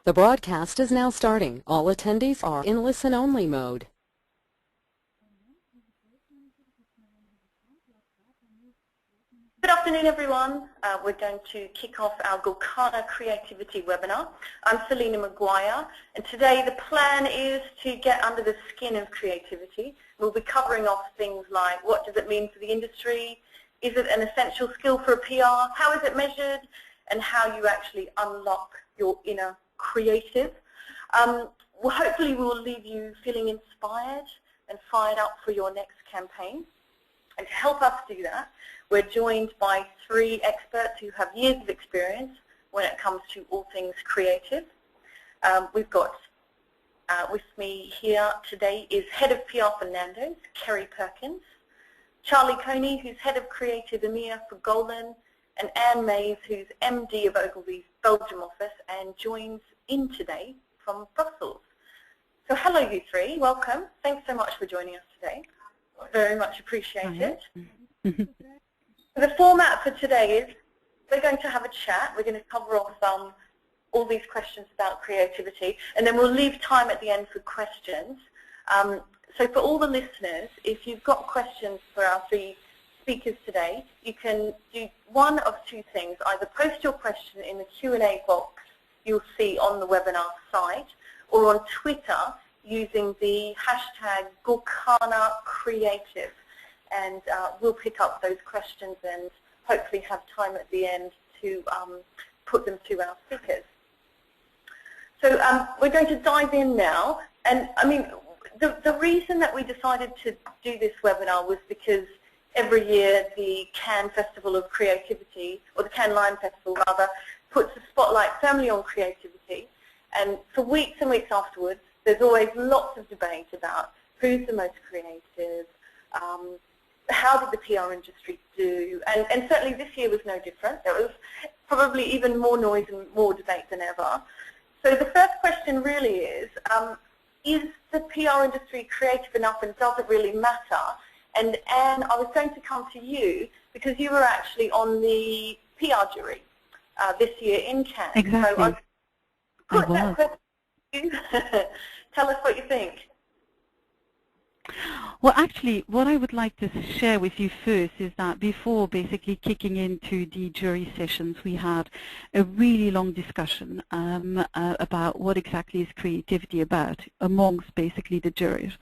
The broadcast is now starting. All attendees are in listen-only mode. Good afternoon, everyone. We're going to kick off our Gulkana Creativity webinar. I'm Selena Maguire, and today the plan is to get under the skin of creativity. We'll be covering off things like what does it mean for the industry, is it an essential skill for a PR, how is it measured, and how you actually unlock your inner creative. Hopefully we'll leave you feeling inspired and fired up for your next campaign. And to help us do that, we're joined by three experts who have years of experience when it comes to all things creative. We've got with me here today is Head of PR for Nando's, Kerry Perkins, Charlie Coney, who's Head of Creative EMEA for Golin, and Anne Mays, who's MD of Ogilvy's Belgium office and joins in today from Brussels. So hello you three, welcome. Thanks so much for joining us today. Very much appreciate it. The format for today is we're going to have a chat. We're going to cover off all these questions about creativity, and then we'll leave time at the end for questions. So for all the listeners, if you've got questions for our three speakers today, you can do one of two things. Either post your question in the Q&A box you'll see on the webinar site, or on Twitter using the hashtag GulkanaCreative. And we'll pick up those questions and hopefully have time at the end to put them to our speakers. So we're going to dive in now. And I mean, the reason that we decided to do this webinar was because every year the Cannes Festival of Creativity, or the Cannes Lion Festival rather, puts the spotlight firmly on creativity. And for weeks and weeks afterwards, there's always lots of debate about who's the most creative, how did the PR industry do, and certainly this year was no different. There was probably even more noise and more debate than ever. So the first question really is the PR industry creative enough, and does it really matter? And Anne, I was going to come to you because you were actually on the PR jury this year in Cannes. Exactly. So put that question to you. Tell us what you think. Well, actually, what I would like to share with you first is that before basically kicking into the jury sessions, we had a really long discussion about what exactly is creativity about amongst basically the jurors.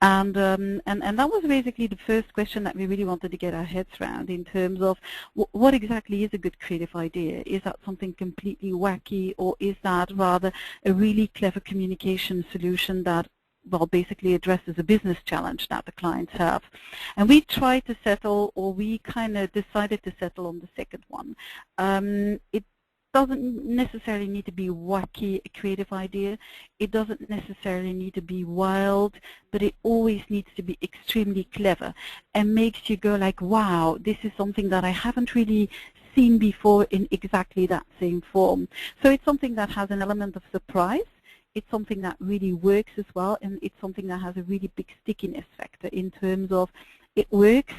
And that was basically the first question that we really wanted to get our heads around in terms of what exactly is a good creative idea? Is that something completely wacky, or is that rather a really clever communication solution that basically addresses a business challenge that the clients have? And we tried to settle, or we kind of decided to settle on the second one. It doesn't necessarily need to be wacky, a creative idea. It doesn't necessarily need to be wild, but it always needs to be extremely clever and makes you go like, wow, this is something that I haven't really seen before in exactly that same form. So it's something that has an element of surprise. It's something that really works as well, and it's something that has a really big stickiness factor in terms of it works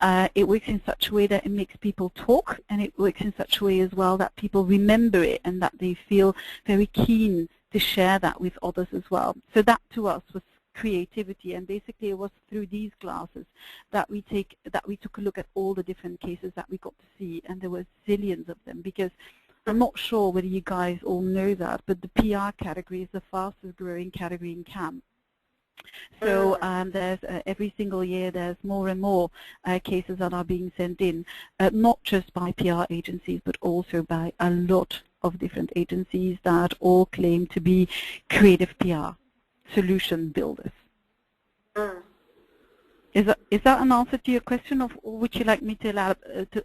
in such a way that it makes people talk, and it works in such a way as well that people remember it and that they feel very keen to share that with others as well. So that to us was creativity, and basically it was through these glasses that we took a look at all the different cases that we got to see, and there were zillions of them, because I'm not sure whether you guys all know that, but the PR category is the fastest growing category in Cannes. So there's every single year there's more and more cases that are being sent in, not just by PR agencies, but also by a lot of different agencies that all claim to be creative PR solution builders. Is that an answer to your question, or would you like me to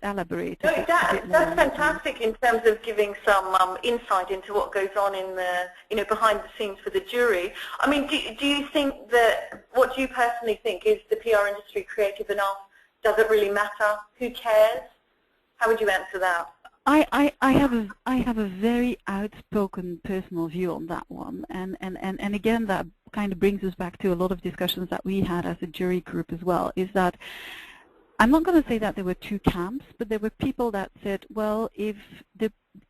elaborate? No, that's fantastic in terms of giving some insight into what goes on in the, behind the scenes for the jury. I mean, do you think that, what do you personally think, is the PR industry creative enough? Does it really matter? Who cares? How would you answer that? I have a very outspoken personal view on that one, and again that kind of brings us back to a lot of discussions that we had as a jury group as well, is that I'm not going to say that there were two camps, but there were people that said, well, if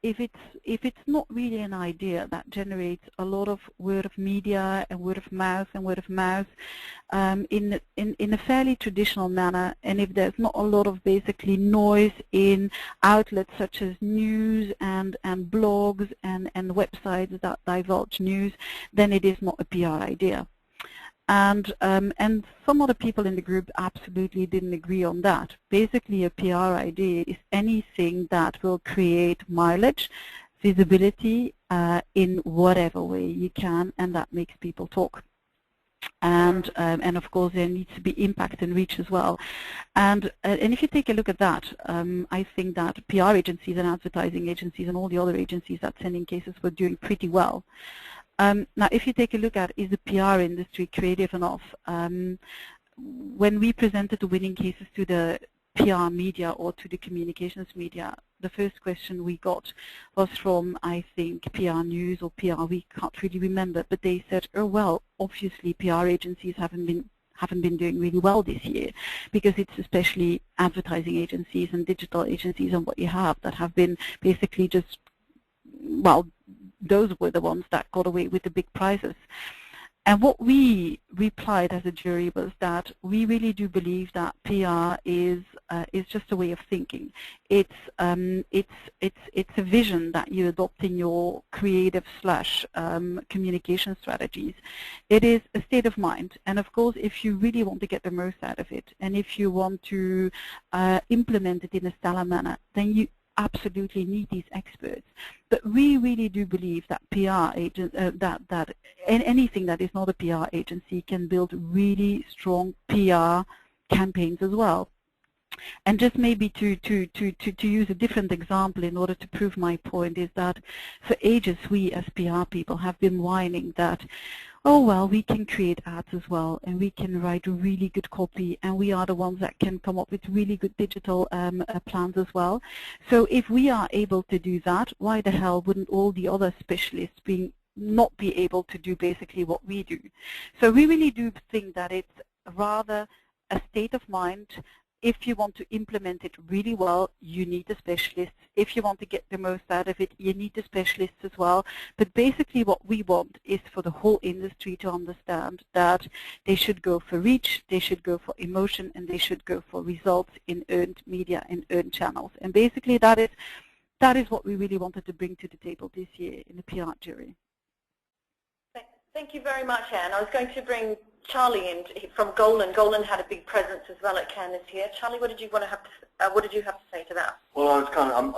it's not really an idea that generates a lot of word of media and word of mouth in a fairly traditional manner, and if there's not a lot of basically noise in outlets such as news and blogs and websites that divulge news, then it is not a PR idea. And some other people in the group absolutely didn't agree on that. Basically, a PR idea is anything that will create mileage, visibility in whatever way you can, and that makes people talk. And of course, there needs to be impact and reach as well. And if you take a look at that, I think that PR agencies and advertising agencies and all the other agencies that send in cases were doing pretty well. Now, if you take a look at, is the PR industry creative enough? When we presented the winning cases to the PR media or to the communications media, the first question we got was from, I think, PR News or PR Week, can't really remember, but they said, oh, well, obviously PR agencies haven't been doing really well this year, because it's especially advertising agencies and digital agencies and what you have that have been basically just, well, those were the ones that got away with the big prizes. And what we replied as a jury was that we really do believe that PR is just a way of thinking. It's a vision that you adopt in your creative / communication strategies. It is a state of mind, and of course, if you really want to get the most out of it, and if you want to implement it in a stellar manner, then you absolutely need these experts. But we really do believe that PR agent, that anything that is not a PR agency can build really strong PR campaigns as well. And just maybe to use a different example in order to prove my point is that for ages we as PR people have been whining that, oh well, we can create ads as well, and we can write really good copy, and we are the ones that can come up with really good digital plans as well. So if we are able to do that, why the hell wouldn't all the other specialists not be able to do basically what we do? So we really do think that it's rather a state of mind. If you want to implement it really well, you need the specialists. If you want to get the most out of it, you need the specialists as well. But basically what we want is for the whole industry to understand that they should go for reach, they should go for emotion, and they should go for results in earned media and earned channels. And basically that is what we really wanted to bring to the table this year in the PR jury. Thank you very much, Anne. I was going to bring Charlie in from Golan. Golan had a big presence as well at Cannes this year. Charlie, what did you have to say to that? Well,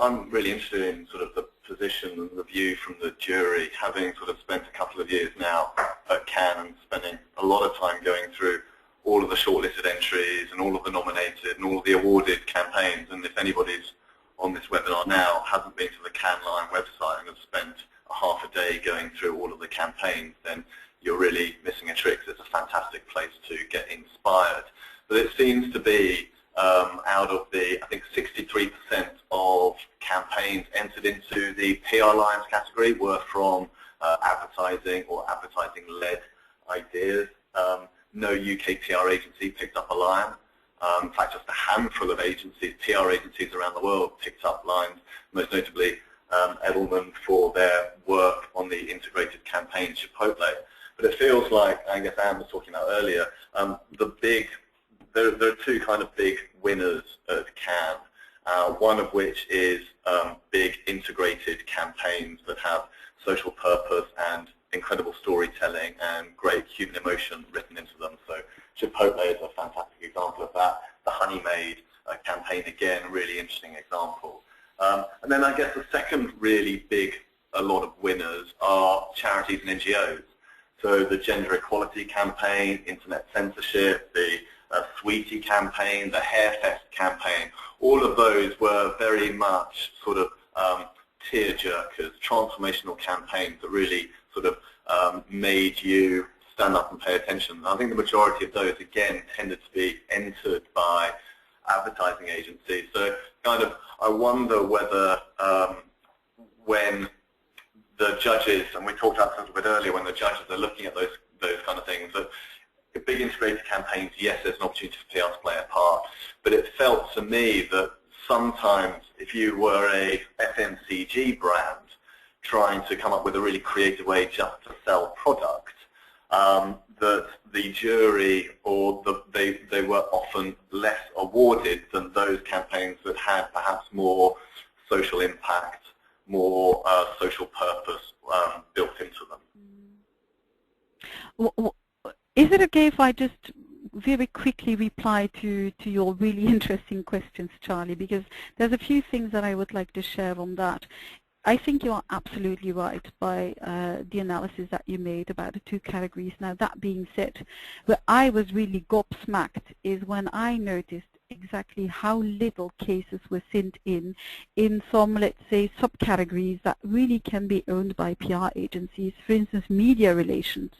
I'm really interested in sort of the position and the view from the jury, having sort of spent a couple of years now at Cannes and spending a lot of time going through all of the shortlisted entries and all of the nominated and all of the awarded campaigns. And if anybody's on this webinar now hasn't been to the Cannes Lion website and has spent a half a day going through all of the campaigns, then you're really missing a trick. It's a fantastic place to get inspired. But it seems to be out of the, I think 63% of campaigns entered into the PR Lions category were from advertising or advertising-led ideas. No UK PR agency picked up a lion. In fact, just a handful of agencies, PR agencies around the world picked up lions, most notably Edelman for their work on the integrated campaign Chipotle. But it feels like, I guess Anne was talking about earlier, there are two kind of big winners at Cannes, one of which is big integrated campaigns that have social purpose and incredible storytelling and great human emotion written into them. So Chipotle is a fantastic example of that. The Honey Maid campaign, again, really interesting example. And then I guess the second really big, a lot of winners are charities and NGOs. So the Gender Equality campaign, Internet Censorship, the Sweetie campaign, the Hairfest campaign, all of those were very much sort of tear-jerkers, transformational campaigns that really sort of made you stand up and pay attention. And I think the majority of those, again, tended to be entered by advertising agencies. So kind of, I wonder whether when the judges, and we talked about this a little bit earlier, when the judges are looking at those kind of things, that big integrated campaigns, yes, there's an opportunity for PR to play a part, but it felt to me that sometimes if you were a FMCG brand trying to come up with a really creative way just to sell product, that the jury or they were often less awarded than those campaigns that had perhaps more social impact, more social purpose built into them. Is it okay if I just very quickly reply to your really interesting questions, Charlie, because there's a few things that I would like to share on that. I think you are absolutely right by the analysis that you made about the two categories. Now, that being said, where I was really gobsmacked is when I noticed exactly how little cases were sent in some, let's say, subcategories that really can be owned by PR agencies. For instance, media relations.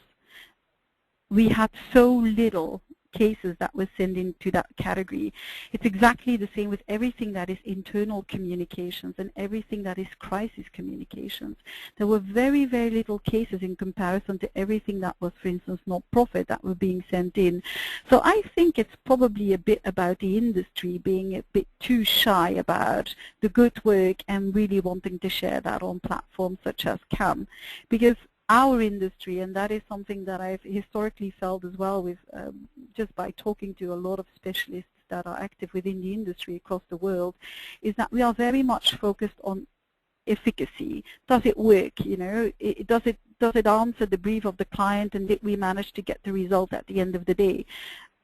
We had so little cases that were sent into that category. It's exactly the same with everything that is internal communications and everything that is crisis communications. There were very, very little cases in comparison to everything that was, for instance, not profit that were being sent in. So I think it's probably a bit about the industry being a bit too shy about the good work and really wanting to share that on platforms such as Cannes, because our industry, and that is something that I've historically felt as well with just by talking to a lot of specialists that are active within the industry across the world, is that we are very much focused on efficacy. Does it work? You know, does it answer the brief of the client, and did we manage to get the result at the end of the day?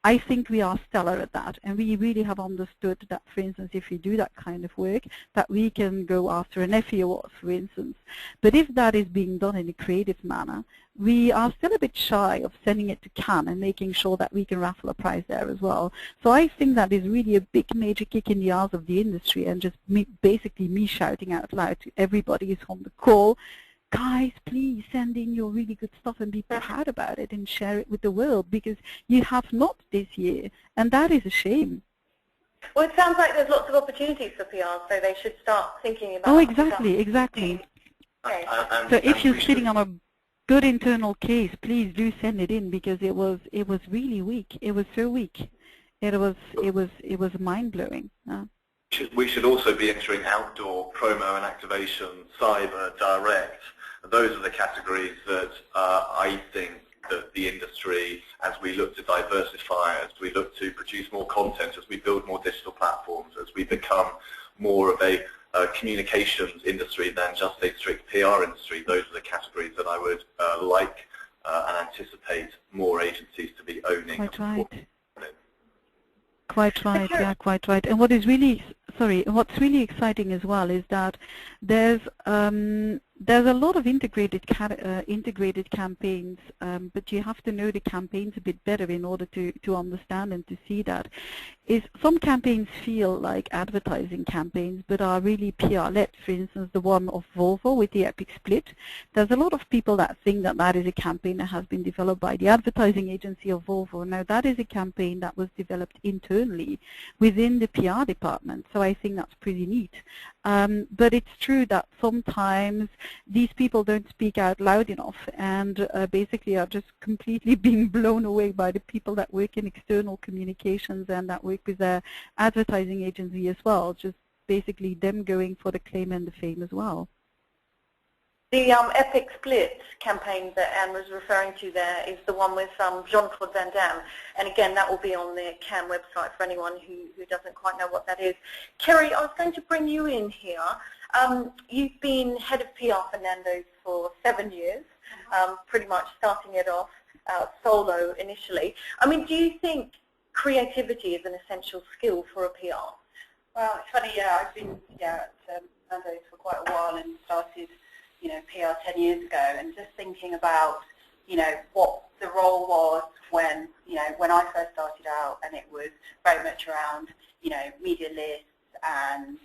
I think we are stellar at that, and we really have understood that, for instance, if we do that kind of work, that we can go after an Effie Award, for instance. But if that is being done in a creative manner, we are still a bit shy of sending it to Cannes and making sure that we can raffle a prize there as well. So I think that is really a big major kick in the arse of the industry, and just basically me shouting out loud to everybody who's on the call, guys, please send in your really good stuff and be proud about it and share it with the world, because you have not this year, and that is a shame. Well, it sounds like there's lots of opportunities for PR, so they should start thinking about. Oh, exactly. Okay. So if you're sitting on a good internal case, please do send it in, because it was really weak. It was so weak. It was mind blowing. We should also be entering outdoor promo and activation, cyber, direct. Those are the categories that I think that the industry, as we look to diversify, as we look to produce more content, as we build more digital platforms, as we become more of a communications industry than just a strict PR industry, those are the categories that I would like and anticipate more agencies to be owning. Quite right. Quite right, yeah, quite right. And what is really, what's really exciting as well is that there's a lot of integrated campaigns, but you have to know the campaigns a bit better in order to understand and to see that. Some campaigns feel like advertising campaigns, but are really PR-led. For instance, the one of Volvo with the Epic Split. There's a lot of people that think that that is a campaign that has been developed by the advertising agency of Volvo. Now, that is a campaign that was developed internally within the PR department, so I think that's pretty neat. But it's true that sometimes these people don't speak out loud enough, and basically are just completely being blown away by the people that work in external communications and that work with their advertising agency as well, just basically them going for the claim and the fame as well. The Epic Split campaign that Anne was referring to there is the one with Jean-Claude Van Damme, and again that will be on the Cannes website for anyone who doesn't quite know what that is. Kerry, I was going to bring you in here. You've been head of PR for Nando's for 7 years, pretty much starting it off solo initially. I mean, do you think creativity is an essential skill for a PR? Well, it's funny, yeah, I've been at Nando's for quite a while and started, PR 10 years ago, and just thinking about, what the role was when, when I first started out, and it was very much around, media lists and,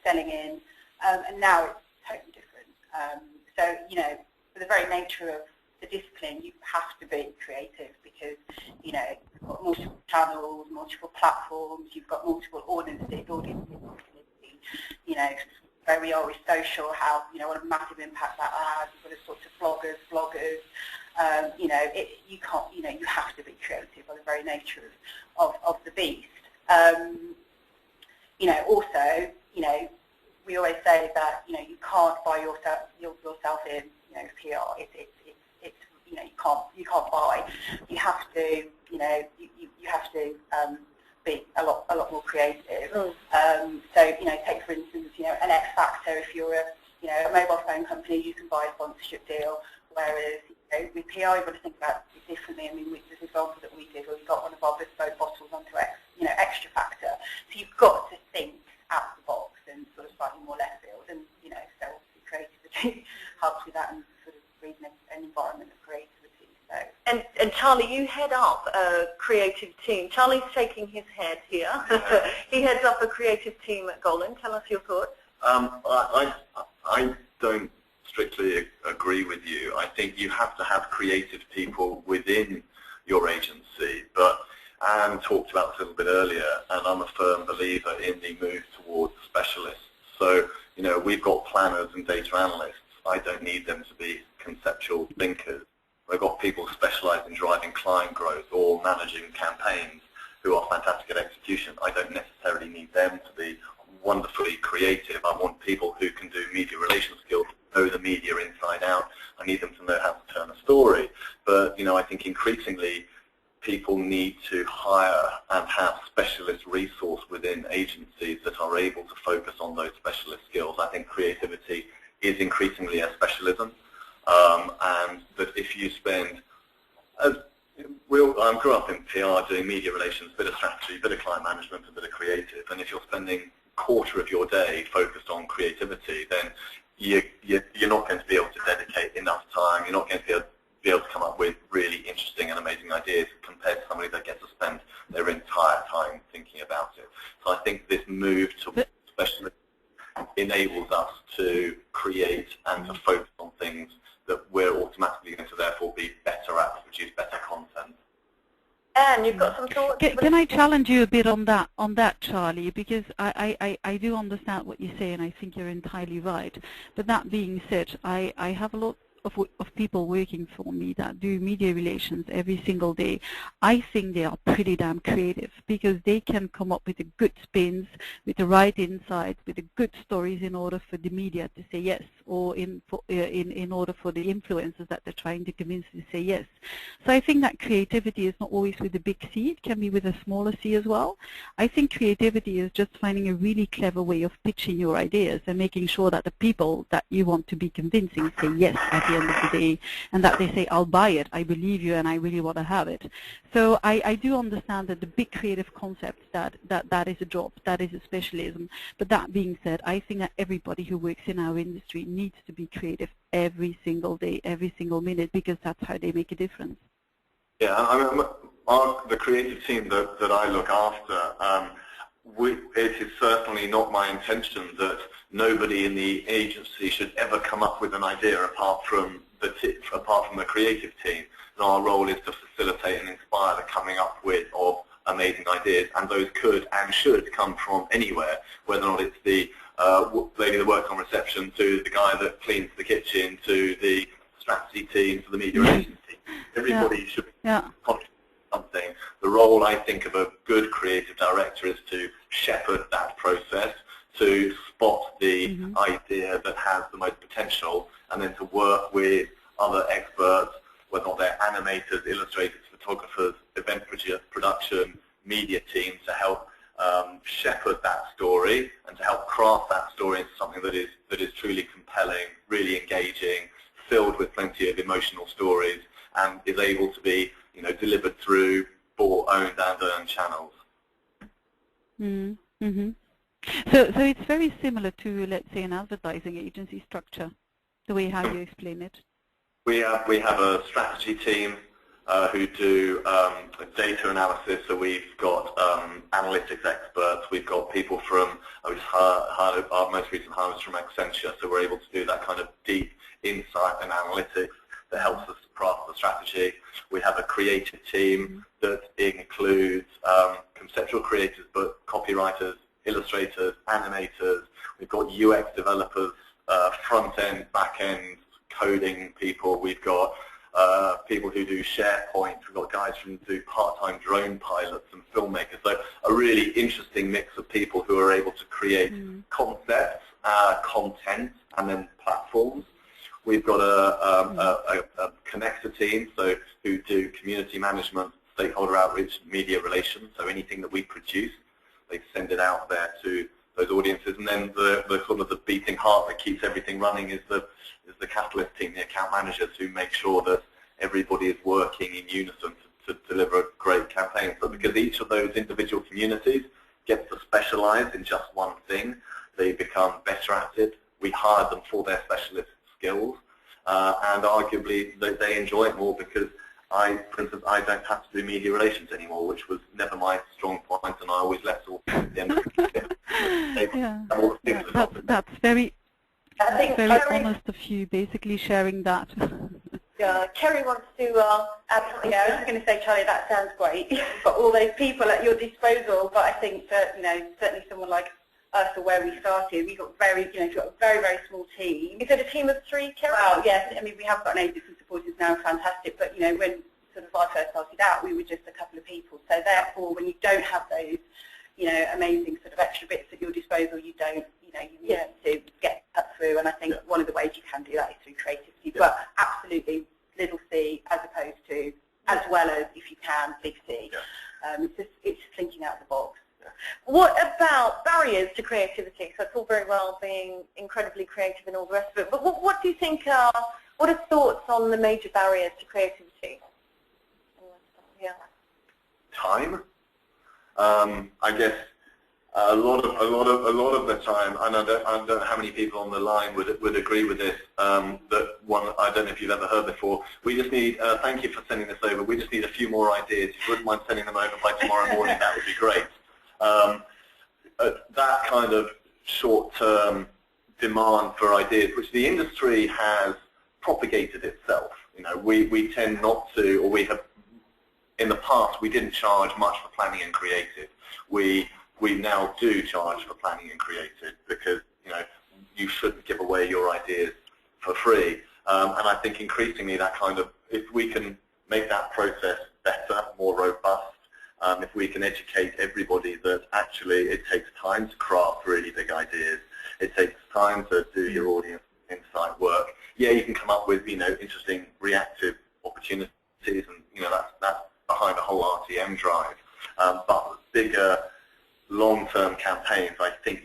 selling in, and now it's totally different. So, for the very nature of the discipline, you have to be creative because, you've got multiple channels, multiple platforms, you've got multiple audiences, where we are with social, how, what a massive impact that has. You've got to talk to bloggers, you know, you can't, you know, you have to be creative by the very nature of the beast. You know, also, you know, we always say that, you know, you can't buy yourself in, you know, PR. It's you know, you can't buy. You have to, you know, you have to be a lot more creative. So, you know, take for instance, you know, an X Factor. If you're a mobile phone company, you can buy a sponsorship deal. Whereas, you know, with PR, you've got to think about it differently. I mean, this example that we did, where we got one of our bespoke bottles onto Extra Factor. So you've got to think out of the box and sort of slightly more left field. And, you know, so obviously creativity helps with that and sort of breathing an environment of creativity. So. And Charlie, you head up a creative team. Charlie's shaking his head here. He heads up a creative team at Golin. Tell us your thoughts. I don't strictly agree with you. I think you have to have creative people within your agency, but Anne talked about this a little bit earlier, and I'm a firm believer in the move towards specialists. So, you know, we've got planners and data analysts. I don't need them to be conceptual thinkers. We've got people specialised in driving client growth or managing campaigns who are fantastic at execution. I don't necessarily need them to be wonderfully creative. I want people who can do media relations skills, know the media inside out. I need them to know how to turn a story. But, you know, I think increasingly people need to hire and have specialist resource within agencies that are able to focus on those specialist skills. I think creativity is increasingly a specialism. And that if you spend, I grew up in PR doing media relations, a bit of strategy, a bit of client management, a bit of creative, and if you're spending a quarter of your day focused on creativity, then you're not going to be able to dedicate enough time, you're not going to be able to come up with really interesting and amazing ideas compared to somebody that gets to spend their entire time thinking about it. So I think this move to specialism enables us to create and to focus on things that we're automatically going to therefore be better at to produce better content. Anne, you've got some thoughts? Can I challenge you a bit on that, Charlie? Because I do understand what you say, and I think you're entirely right. But that being said, I have a lot of people working for me that do media relations every single day. I think they are pretty damn creative because they can come up with the good spins, with the right insights, with the good stories in order for the media to say yes, or in order for the influencers that they're trying to convince to say yes. So I think that creativity is not always with a big C, it can be with a smaller C as well. I think creativity is just finding a really clever way of pitching your ideas and making sure that the people that you want to be convincing say yes at the end of the day, and that they say, I'll buy it, I believe you, and I really want to have it. So I do understand that the big creative concept that is a job, that is a specialism. But that being said, I think that everybody who works in our industry needs to be creative every single day, every single minute, because that's how they make a difference. Yeah, I mean, the creative team that I look after, it is certainly not my intention that nobody in the agency should ever come up with an idea apart from the creative team. And our role is to facilitate and inspire the coming up with of amazing ideas, and those could and should come from anywhere, whether or not it's the lady that works on reception to the guy that cleans the kitchen to the strategy team to the media relations team. Everybody should be contributing something. The role, I think, of a good creative director is to shepherd that process, to spot the idea that has the most potential, and then to work with other experts, whether or not they're animators, illustrators, photographers, event production, media teams, to help shepherd that story and to help craft that story into something that is truly compelling, really engaging, filled with plenty of emotional stories, and is able to be, you know, delivered through bought, owned and earned channels. So it's very similar to, let's say, an advertising agency structure, the way how you explain it. We have a strategy team who do data analysis. So we've got analytics experts. We've got people from, our most recent hire was from Accenture, so we're able to do that kind of deep insight and analytics that helps us craft the strategy. We have a creative team that includes conceptual creators, but copywriters, illustrators, animators. We've got UX developers, front-end, back-end, coding people. We've got people who do SharePoint. We've got guys who do part-time drone pilots and filmmakers. So a really interesting mix of people who are able to create concepts, content, and then platforms. We've got a connector team, so who do community management, stakeholder outreach, media relations. So anything that we produce, they send it out there to those audiences. And then the sort of the beating heart that keeps everything running is the Catalyst team, the account managers, who make sure that everybody is working in unison to deliver a great campaign. So because each of those individual communities gets to specialize in just one thing, they become better at it. We hire them for their specialist skills, and arguably they enjoy it more because for instance, I don't have to do media relations anymore, which was never my strong point, and I always left all the end of the That's very Kerry, honest of you, basically sharing that. Kerry wants to add something. Yeah, I was just going to say, Charlie, that sounds great. You've got all those people at your disposal, but I think that, certainly someone like us, or where we started, we got we've got a very, very small team. Is it a team of 3, Kerry? Well, yes, I mean, we have got an agency supporters now, fantastic, but, when sort of I first started out, we were just a couple of people. So therefore, when you don't have those, amazing sort of extra bits at your disposal, you don't, you need to get cut through, and I think one of the ways you can do that is through creativity, but absolutely little c as opposed to, as well as, if you can, big C. It's just thinking out of the box. What about barriers to creativity? So it's all very well being incredibly creative and all the rest of it, but what do you think what are thoughts on the major barriers to creativity? Time. I guess a lot of the time, and I don't know how many people on the line would agree with this. That one, I don't know if you've ever heard before. We just need. Thank you for sending this over. We just need a few more ideas. If you wouldn't mind sending them over by tomorrow morning, that would be great. That kind of short-term demand for ideas, which the industry has propagated itself. We tend not to, or we have. In the past, we didn't charge much for planning and creative. We now do charge for planning and creative because you shouldn't give away your ideas for free. And I think increasingly that kind of, if we can make that process better, more robust, if we can educate everybody that actually it takes time to craft really big ideas, it takes time to do your audience insight work. Yeah, you can come up with interesting reactive opportunities, and that's behind the whole RTM drive. But bigger, long-term campaigns, I think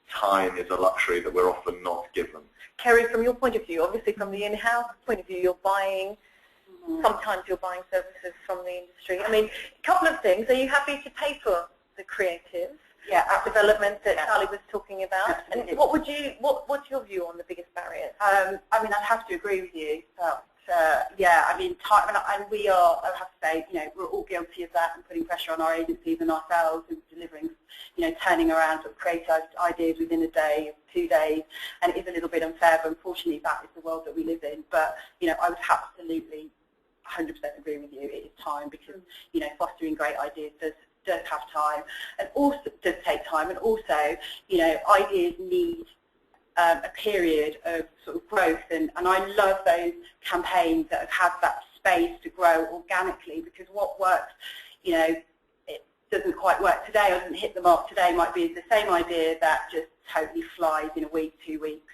time is a luxury that we're often not given. Kerry, from your point of view, obviously from the in-house point of view, you're buying, sometimes you're buying services from the industry. I mean, a couple of things. Are you happy to pay for the creative development that Charlie was talking about? Absolutely. And what's your view on the biggest barriers? I mean, I'd have to agree with you. But, I mean, time, and we are, I have to say, we're all guilty of that and putting pressure on our agencies and ourselves and delivering, turning around sort of creative ideas within a day, 2 days, and it is a little bit unfair, but unfortunately that is the world that we live in. But, I would absolutely 100% agree with you. It is time because, fostering great ideas does have time, and also does take time, and also, ideas need a period of sort of growth, and I love those campaigns that have had that space to grow organically, because what works, it doesn't quite work today or doesn't hit the mark today might be the same idea that just totally flies in a week, 2 weeks,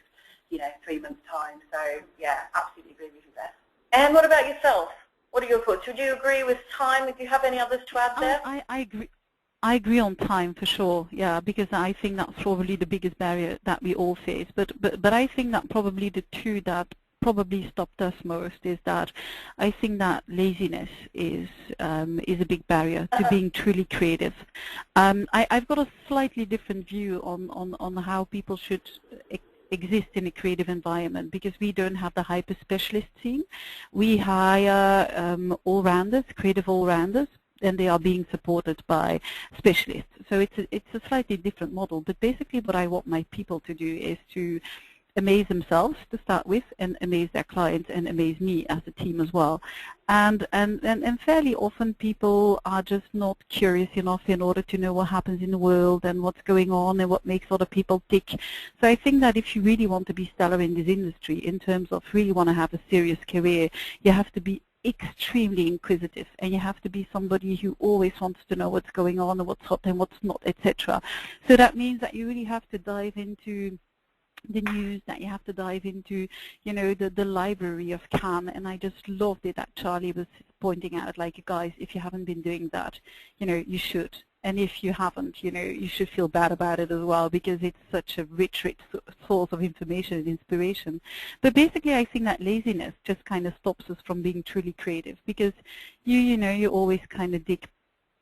3 months time. So yeah, absolutely agree with you there. And what about yourself? What are your thoughts? Would you agree with time? Do you have any others to add there? I agree. I agree on time for sure, yeah, because I think that's probably the biggest barrier that we all face. But I think that probably the two that probably stopped us most is that I think that laziness is a big barrier to being truly creative. I've got a slightly different view on how people should exist in a creative environment, because we don't have the hyper specialist team. We hire all-rounders, creative all-rounders, and they are being supported by specialists. So it's a slightly different model, but basically what I want my people to do is to amaze themselves to start with, and amaze their clients, and amaze me as a team as well. And fairly often people are just not curious enough in order to know what happens in the world and what's going on and what makes other people tick. So I think that if you really want to be stellar in this industry, in terms of really want to have a serious career, you have to be extremely inquisitive, and you have to be somebody who always wants to know what's going on and what's hot and what's not, etc. So that means that you really have to dive into the news, that you have to dive into, you know, the library of Cannes. And I just loved it that Charlie was pointing out, like, guys, if you haven't been doing that, you know, you should. And if you haven't, you know, you should feel bad about it as well, because it's such a rich source of information and inspiration. But basically, I think that laziness just kind of stops us from being truly creative, because you know, you always kind of dig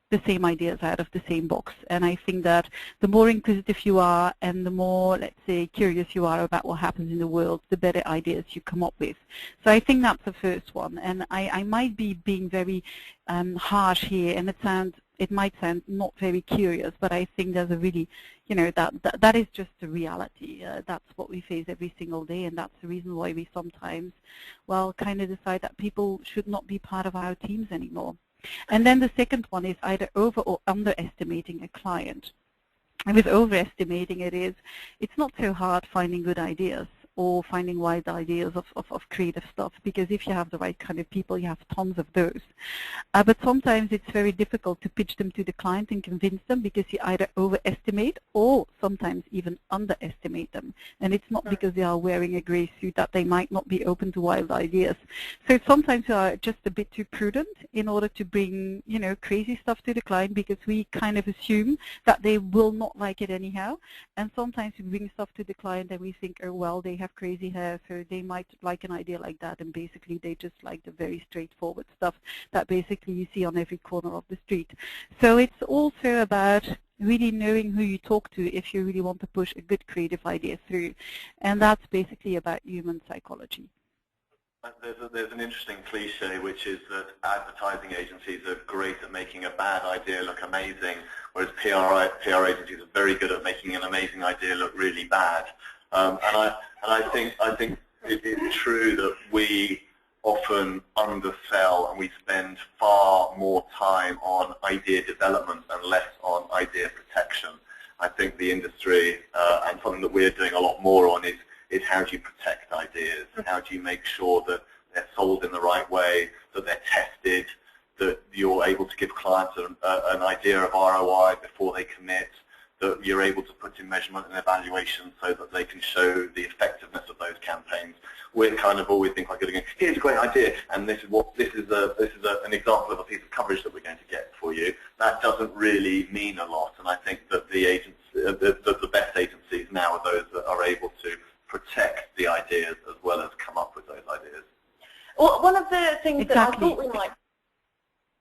the same ideas out of the same box. And I think that the more inquisitive you are and the more, let's say, curious you are about what happens in the world, the better ideas you come up with. So I think that's the first one. And I might be being very harsh here, and it might sound not very curious, but I think there's a really, you know, that is just the reality. That's what we face every single day, and that's the reason why we sometimes, well, kind of decide that people should not be part of our teams anymore. And then the second one is either over or underestimating a client. And with overestimating it's not so hard finding good ideas or finding wide ideas of creative stuff, because if you have the right kind of people, you have tons of those. But sometimes it's very difficult to pitch them to the client and convince them, because you either overestimate or sometimes even underestimate them. And it's not because they are wearing a gray suit that they might not be open to wild ideas. So sometimes you are just a bit too prudent in order to bring, you know, crazy stuff to the client, because we kind of assume that they will not like it anyhow. And sometimes we bring stuff to the client and we think, oh, well, they have crazy hair, so they might like an idea like that, and basically they just like the very straightforward stuff that basically you see on every corner of the street. So it's also about really knowing who you talk to if you really want to push a good creative idea through, and that's basically about human psychology. There's an interesting cliche, which is that advertising agencies are great at making a bad idea look amazing, whereas PR agencies are very good at making an amazing idea look really bad. And I think it is true that we often undersell, and we spend far more time on idea development and less on idea protection. I think the industry, and something that we're doing a lot more on, is how do you protect ideas? How do you make sure that they're sold in the right way, that they're tested, that you're able to give clients an idea of ROI before they commit, that you're able to put in measurement and evaluation so that they can show the effectiveness of those campaigns. We're kind of always think like, here's a great idea, and this is an example of a piece of coverage that we're going to get for you. That doesn't really mean a lot, and I think that the best agencies now are those that are able to protect the ideas as well as come up with those ideas. Well, one of the things that I thought we might...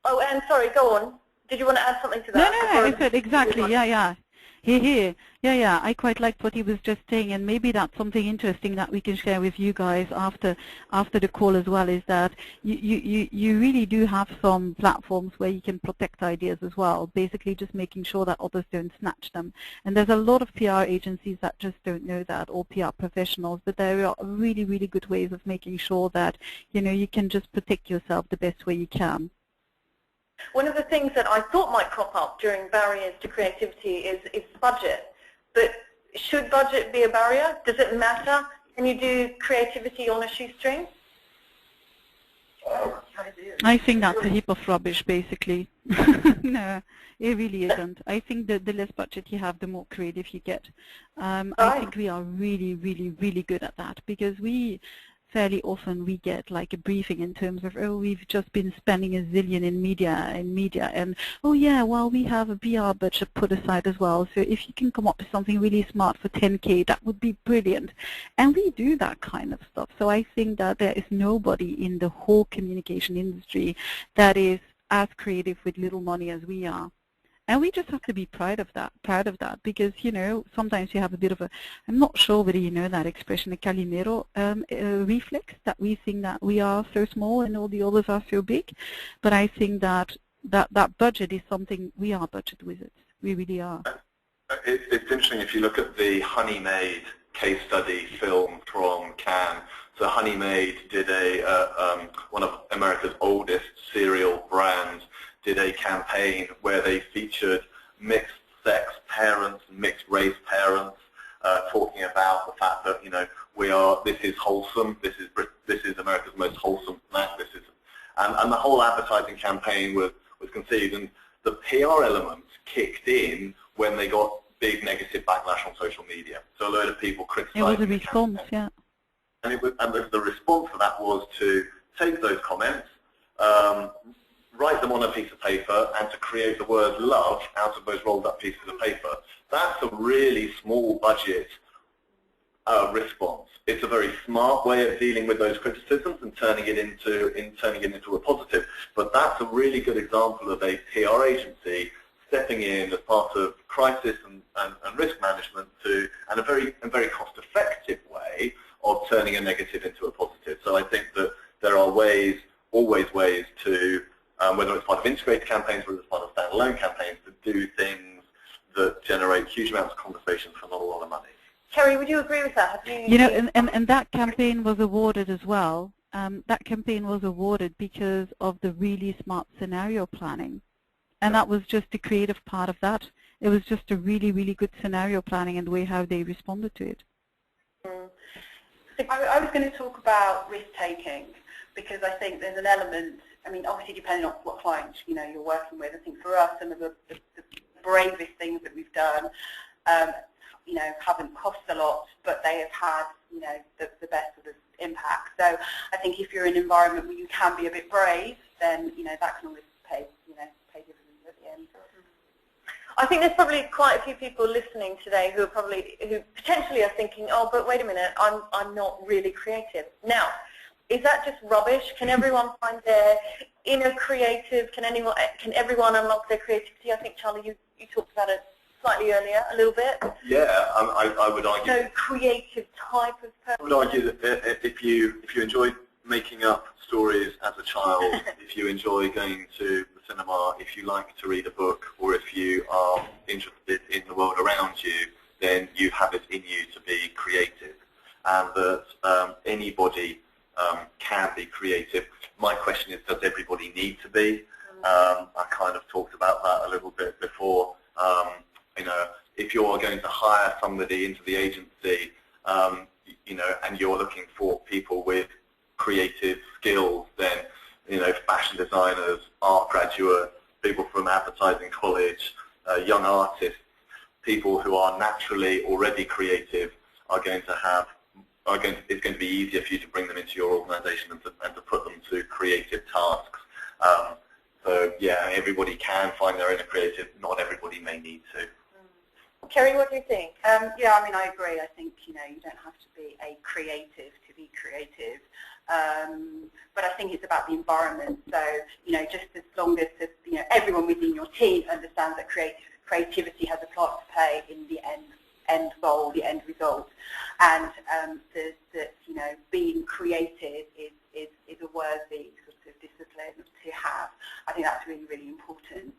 Oh, Anne, sorry, go on. Did you want to add something to that? No, I said exactly, yeah. Here. Yeah, I quite liked what he was just saying, and maybe that's something interesting that we can share with you guys after the call as well, is that you really do have some platforms where you can protect ideas as well, basically just making sure that others don't snatch them. And there's a lot of PR agencies that just don't know that, or PR professionals, but there are really, really good ways of making sure that, you know, you can just protect yourself the best way you can. One of the things that I thought might crop up during barriers to creativity is budget. But should budget be a barrier? Does it matter? Can you do creativity on a shoestring? I think that's a heap of rubbish, basically. No, it really isn't. I think that the less budget you have, the more creative you get. I think we are really, really, really good at that, because fairly often we get like a briefing in terms of, oh, we've just been spending a zillion in media, and oh yeah, well, we have a PR budget put aside as well, so if you can come up with something really smart for 10K, that would be brilliant. And we do that kind of stuff. So I think that there is nobody in the whole communication industry that is as creative with little money as we are. And we just have to be proud of that, because, you know, sometimes you have a bit of a, I'm not sure whether you know that expression, a Calimero reflex, that we think that we are so small and all the others are so big. But I think that budget is something, we are budget wizards. We really are. It's interesting, if you look at the Honey Maid case study film from Cannes. So Honeymaid did one of America's oldest cereal brands, did a campaign where they featured mixed-sex parents and mixed-race parents, talking about the fact that this is wholesome, this is America's most wholesome snack, and the whole advertising campaign was conceived, and the PR elements kicked in when they got big negative backlash on social media. So a load of people criticized. It was a response, yeah. And the response to that was to take those comments, write them on a piece of paper, and to create the word love out of those rolled up pieces of paper. That's a really small budget response. It's a very smart way of dealing with those criticisms and turning it into a positive. But that's a really good example of a PR agency stepping in as part of crisis and risk management and a very cost-effective way of turning a negative into a positive. So I think that there are always ways to, whether it's part of integrated campaigns, whether it's part of standalone campaigns, to do things that generate huge amounts of conversation for not a lot of money. Kerry, would you agree with that? And that campaign was awarded as well. That campaign was awarded because of the really smart scenario planning. And that was just the creative part of that. It was just a really, really good scenario planning and the way how they responded to it. I was going to talk about risk-taking because I think there's an element, I mean, obviously depending on what clients you're working with. I think for us, some of the bravest things that we've done haven't cost a lot, but they have had the best sort of impact. So I think if you're in an environment where you can be a bit brave, then that can always pay dividends at the end. I think there's probably quite a few people listening today who potentially are thinking, oh, but wait a minute, I'm not really creative. Now, is that just rubbish? Can everyone find their inner creative? Can everyone unlock their creativity? I think, Charlie, you talked about it slightly earlier, a little bit. Yeah, I would argue. No creative type of person. I would argue that if you enjoyed making up stories as a child, if you enjoy going to the cinema, if you like to read a book, or if you are interested in the world around you, then you have it in you to be creative, and that anybody can be creative. My question is, does everybody need to be? I kind of talked about that a little bit before. If you're going to hire somebody into the agency, and you're looking for people with creative skills, then, fashion designers, art graduates, people from advertising college, young artists, people who are naturally already creative it's going to be easier for you to bring them into your organization and to put them to creative tasks. So yeah, everybody can find their inner creative, not everybody may need to. Kerry, what do you think? Yeah, I mean, I agree. I think, you don't have to be a creative to be creative. But I think it's about the environment. So, just as long as, everyone within your team understands that creativity has a part to play in the end goal, the end result. And that, being creative is a worthy sort of discipline to have. I think that's really, really important.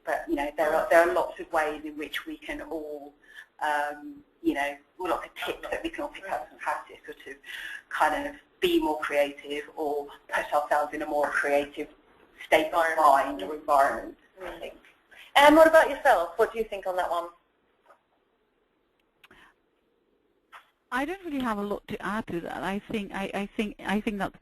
But there are lots of ways in which we can all, lots of tips that we can all pick up on how to sort of kind of be more creative or put ourselves in a more creative state of mind or environment, I think. And what about yourself? What do you think on that one? I don't really have a lot to add to that. I think that.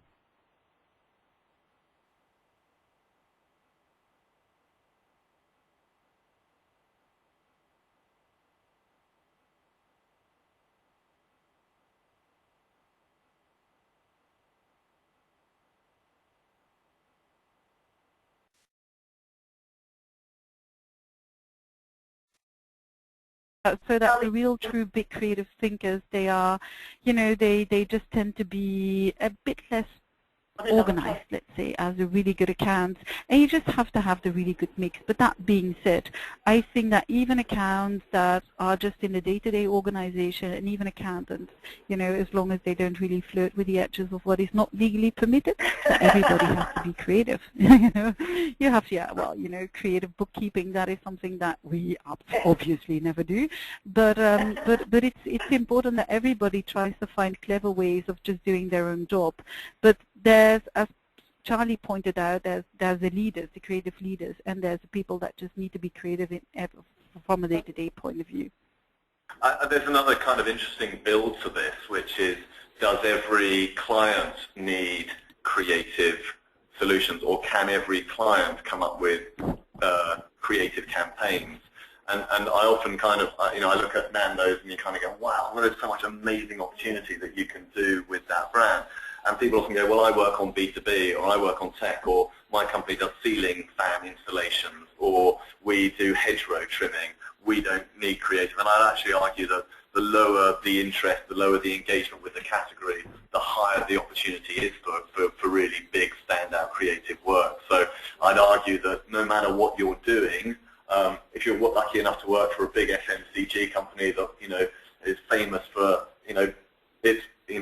So that the real true big creative thinkers, they are, they just tend to be a bit less organized, let's say, as a really good account, and you just have to have the really good mix. But that being said, I think that even accounts that are just in the day-to-day organization, and even accountants, you know, as long as they don't really flirt with the edges of what is not legally permitted, that everybody has to be creative. You know, you have to, yeah, well, you know, creative bookkeeping, that is something that we obviously never do, but it's important that everybody tries to find clever ways of just doing their own job. But there's, as Charlie pointed out, there's the leaders, the creative leaders, and there's the people that just need to be creative from a day-to-day point of view. There's another kind of interesting build to this, which is, does every client need creative solutions, or can every client come up with creative campaigns? And I often kind of, you know, I look at Nando's and you kind of go, wow, well, there's so much amazing opportunity that you can do with that brand. And people often go, well, I work on B2B, or I work on tech, or my company does ceiling fan installations, or we do hedgerow trimming. We don't need creative. And I'd actually argue that the lower the interest, the lower the engagement with the category, the higher the opportunity is for really big standout creative work. So I'd argue that no matter what you're doing, if you're lucky enough to work for a big FMCG company that, you know, is famous for,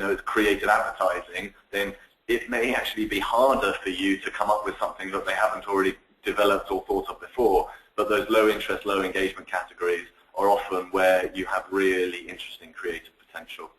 its creative advertising, then it may actually be harder for you to come up with something that they haven't already developed or thought of before. But those low interest, low engagement categories are often where you have really interesting creative potential.